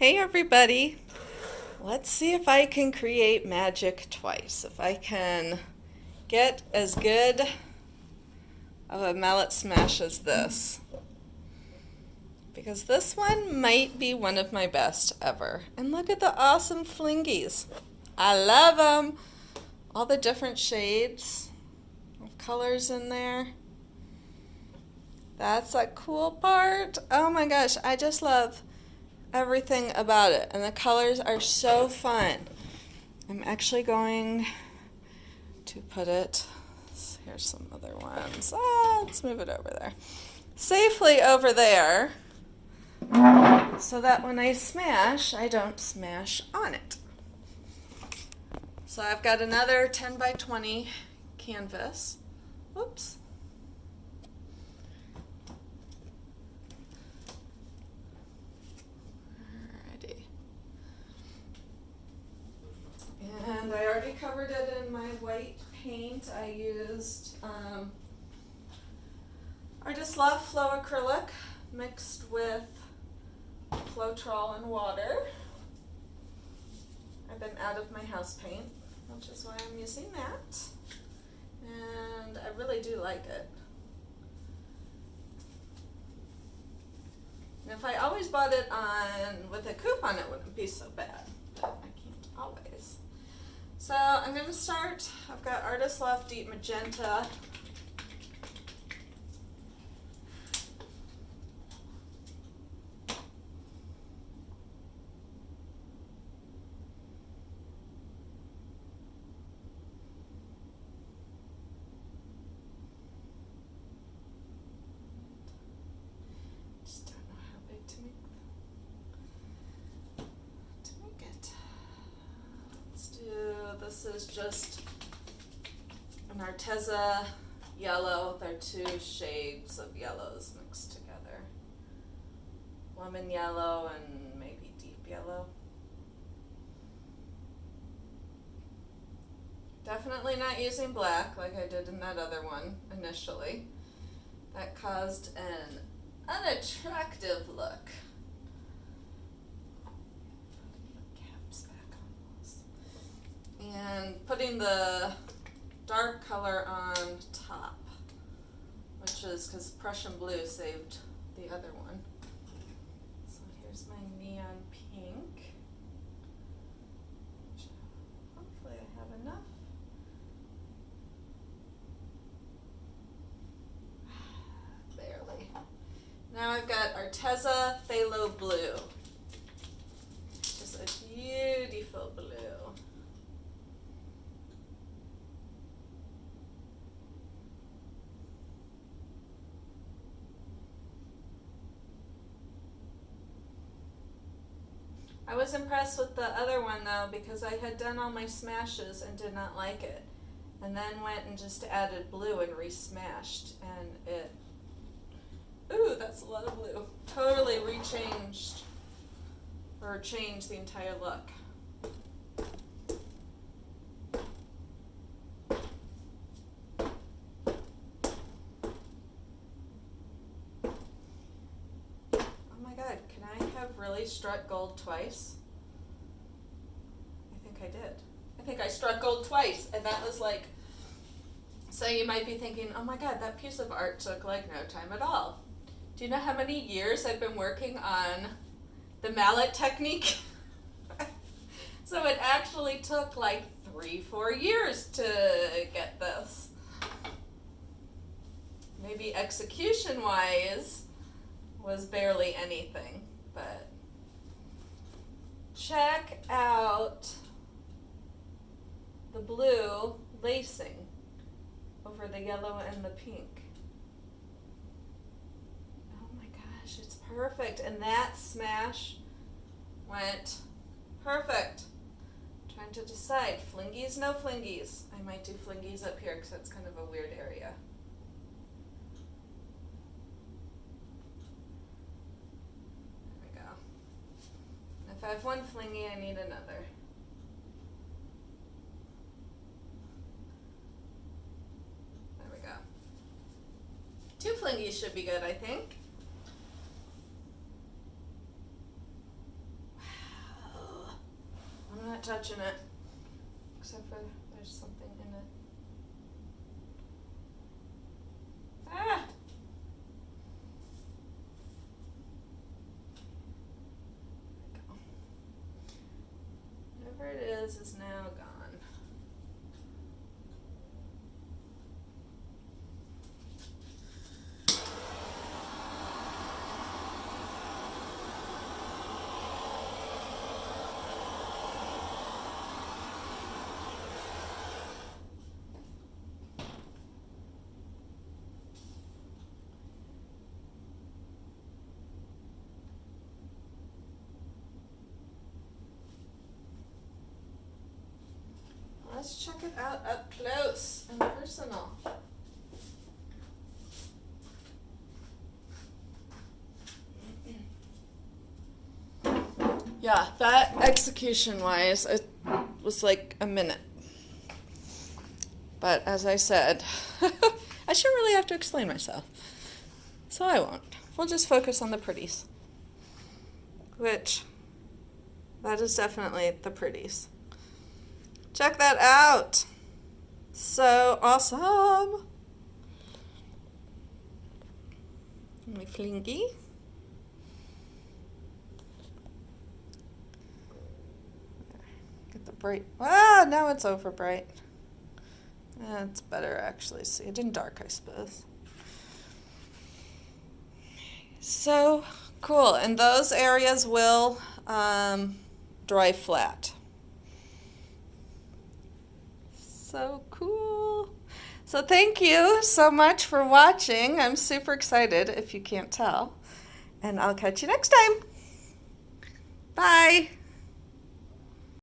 Hey everybody! Let's see if I can create magic twice. If I can get as good of a mallet smash as this. Because this one might be one of my best ever. And look at the awesome flingies. I love them! All the different shades of colors in there. That's a cool part. Oh my gosh, I just love everything about it, and the colors are so fun. I'm actually going to put it, here's some other ones, let's move it over there, safely over there, so that when I smash, I don't smash on it. So I've got another 10 by 20 canvas. Oops. And I already covered it in my white paint. I used ARTEZA Flow Acrylic mixed with Floetrol and water. I've been out of my house paint, which is why I'm using that. And I really do like it. And if I always bought it on with a coupon, it wouldn't be so bad. But I can't always. So I'm going to start, I've got ARTEZA Deep Magenta. Just don't know how big to make it. Let's do, this is just an ARTEZA yellow. They're two shades of yellows mixed together. Lemon yellow and maybe deep yellow. Definitely not using black like I did in that other one initially. That caused an unattractive look. And putting the dark color on top, which is because Prussian blue saved the other one. So here's my neon pink. Hopefully I have enough. Barely. Now I've got ARTEZA Phthalo Blue, which is a beautiful blue. I was impressed with the other one though because I had done all my smashes and did not like it, and then went and just added blue and re-smashed, and it, ooh, that's a lot of blue, totally changed the entire look. Really struck gold twice? I think I did. I think I struck gold twice, and that was like, so you might be thinking, oh my god, that piece of art took like no time at all. Do you know how many years I've been working on the mallet technique? So it actually took like 3-4 years to get this. Maybe execution wise was barely anything, but check out the blue lacing over the yellow and the pink. Oh my gosh, it's perfect. And that smash went perfect. I'm trying to decide, flingies, no flingies. I might do flingies up here because that's kind of a weird area. If I have one flingy, I need another. There we go. 2 flingies should be good, I think. Wow. touching it. Except for there's something in it. Ah! Whatever it is now gone. Let's check it out up close and personal. Yeah, that execution-wise, it was like a minute. But as I said, I shouldn't really have to explain myself. So I won't. We'll just focus on the pretties. Which, that is definitely the pretties. Check that out. So awesome. My flingy. Get the bright. Ah, now it's over bright. It's better actually. See it in dark, I suppose. So cool. And those areas will dry flat. So cool. So thank you so much for watching. I'm super excited if you can't tell. And I'll catch you next time. Bye.